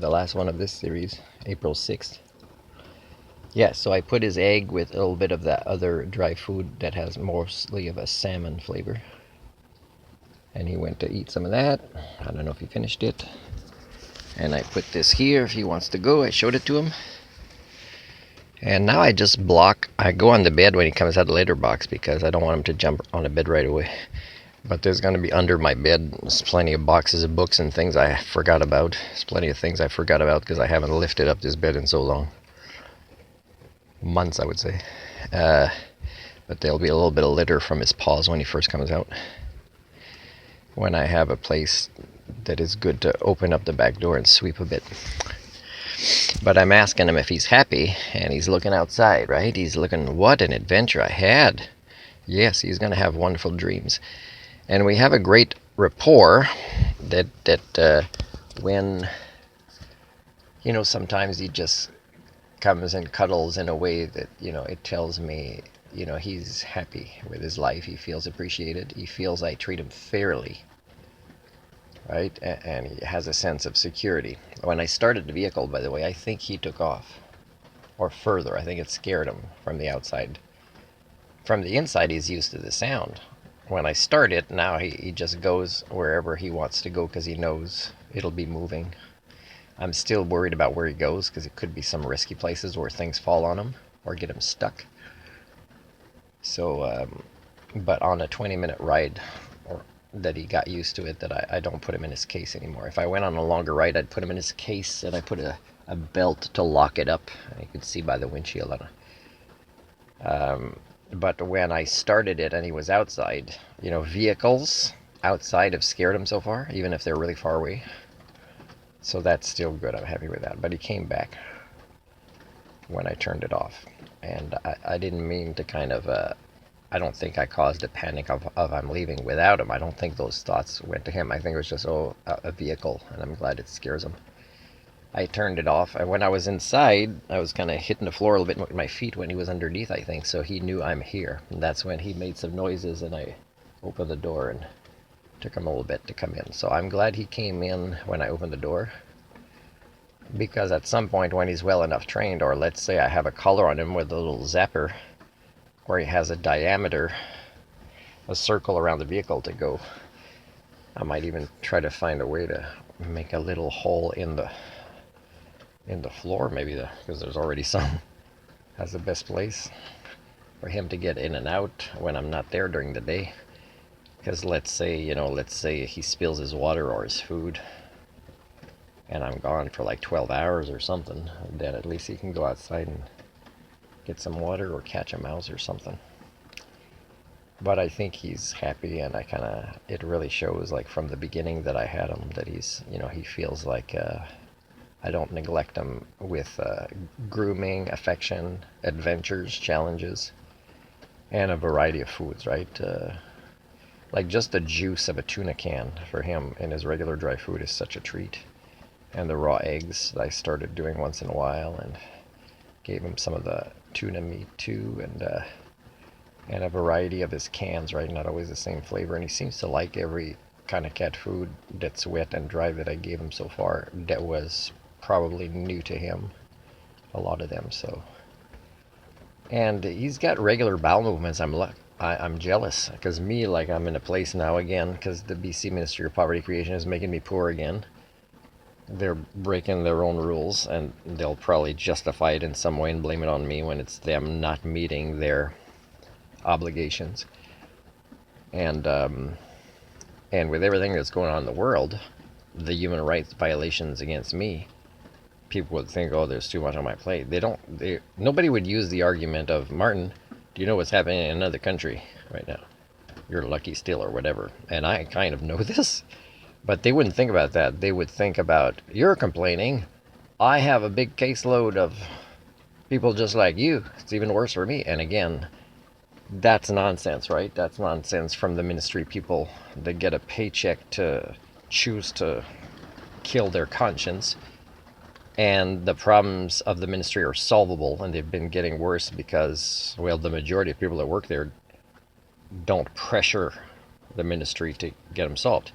the last one of this series, April 6th. Yeah, so I put his egg with a little bit of that other dry food that has mostly of a salmon flavor. And he went to eat some of that. I don't know if he finished it. And I put this here if he wants to go. I showed it to him. And now I just block. I go on the bed when he comes out of the litter box because I don't want him to jump on the bed right away. But there's going to be under my bed, there's plenty of boxes of books and things I forgot about. There's plenty of things I forgot about because I haven't lifted up this bed in so long. Months, I would say. But there'll be a little bit of litter from his paws when he first comes out. When I have a place that is good to open up the back door and sweep a bit. But I'm asking him if he's happy, and he's looking outside, right? He's looking, what an adventure I had. Yes, he's going to have wonderful dreams. And we have a great rapport that when, sometimes he just comes and cuddles in a way that, it tells me, he's happy with his life. He feels appreciated. He feels I treat him fairly, right? And he has a sense of security. When I started the vehicle, by the way, I think he took off, or further. I think it scared him from the outside. From the inside, he's used to the sound. When I start it, now he just goes wherever he wants to go because he knows it'll be moving. I'm still worried about where he goes because it could be some risky places where things fall on him or get him stuck. So, but on a 20-minute ride that he got used to it, that I don't put him in his case anymore. If I went on a longer ride, I'd put him in his case and I put a belt to lock it up. You could see by the windshield on it. But when I started it and he was outside, vehicles outside have scared him so far, even if they're really far away. So that's still good. I'm happy with that. But he came back when I turned it off. And I didn't mean to kind of, I don't think I caused a panic of I'm leaving without him. I don't think those thoughts went to him. I think it was just, a vehicle, and I'm glad it scares him. I turned it off. And when I was inside, I was kind of hitting the floor a little bit with my feet when he was underneath, I think. So he knew I'm here. And that's when he made some noises, and I opened the door and took him a little bit to come in. So I'm glad he came in when I opened the door. Because at some point when he's well enough trained, or let's say I have a collar on him with a little zapper, where he has a diameter, a circle around the vehicle to go, I might even try to find a way to make a little hole in the floor, maybe, because there's already some. That's the best place for him to get in and out when I'm not there during the day. Because let's say he spills his water or his food, and I'm gone for like 12 hours or something, then at least he can go outside and get some water or catch a mouse or something. But I think he's happy, and it really shows, like, from the beginning that I had him, that he's, he feels like I don't neglect him with grooming, affection, adventures, challenges, and a variety of foods, right? Like just the juice of a tuna can for him in his regular dry food is such a treat. And the raw eggs that I started doing once in a while, and gave him some of the tuna meat too, and a variety of his cans, right? Not always the same flavor. And he seems to like every kind of cat food that's wet and dry that I gave him so far. That was probably new to him, a lot of them. So, and he's got regular bowel movements. I'm jealous because I'm in a place now again because the BC Ministry of Poverty Creation is making me poor again. They're breaking their own rules, and they'll probably justify it in some way and blame it on me when it's them not meeting their obligations. And with everything that's going on in the world, the human rights violations against me, people would think, there's too much on my plate. Nobody would use the argument of, Martin, do you know what's happening in another country right now? You're lucky still, or whatever. And I kind of know this. But they wouldn't think about that. They would think about, you're complaining. I have a big caseload of people just like you. It's even worse for me. And again, that's nonsense, right? That's nonsense from the ministry people that get a paycheck to choose to kill their conscience. And the problems of the ministry are solvable, and they've been getting worse because, the majority of people that work there don't pressure the ministry to get them solved.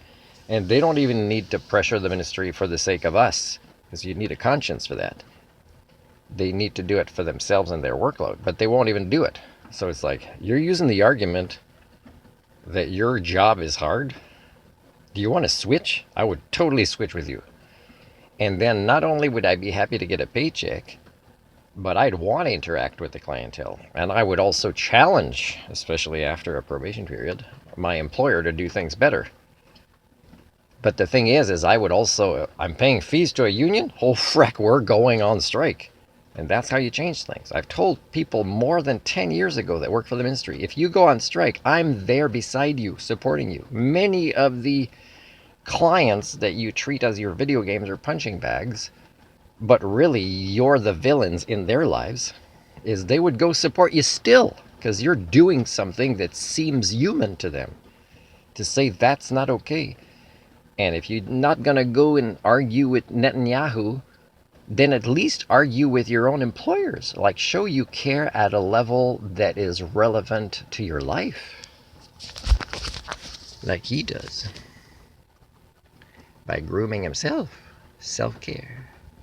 And they don't even need to pressure the ministry for the sake of us. because you need a conscience for that. They need to do it for themselves and their workload, but they won't even do it. So it's like, you're using the argument that your job is hard. Do you want to switch? I would totally switch with you. And then not only would I be happy to get a paycheck, but I'd want to interact with the clientele. And I would also challenge, especially after a probation period, my employer to do things better. But the thing is I would also, I'm paying fees to a union? Oh, frick, we're going on strike. And that's how you change things. I've told people more than 10 years ago that work for the ministry, if you go on strike, I'm there beside you, supporting you. Many of the clients that you treat as your video games or punching bags, but really you're the villains in their lives, is they would go support you still, because you're doing something that seems human to them. To say that's not okay. And if you're not going to go and argue with Netanyahu, then at least argue with your own employers. Like, show you care at a level that is relevant to your life. Like he does. By grooming himself. Self-care.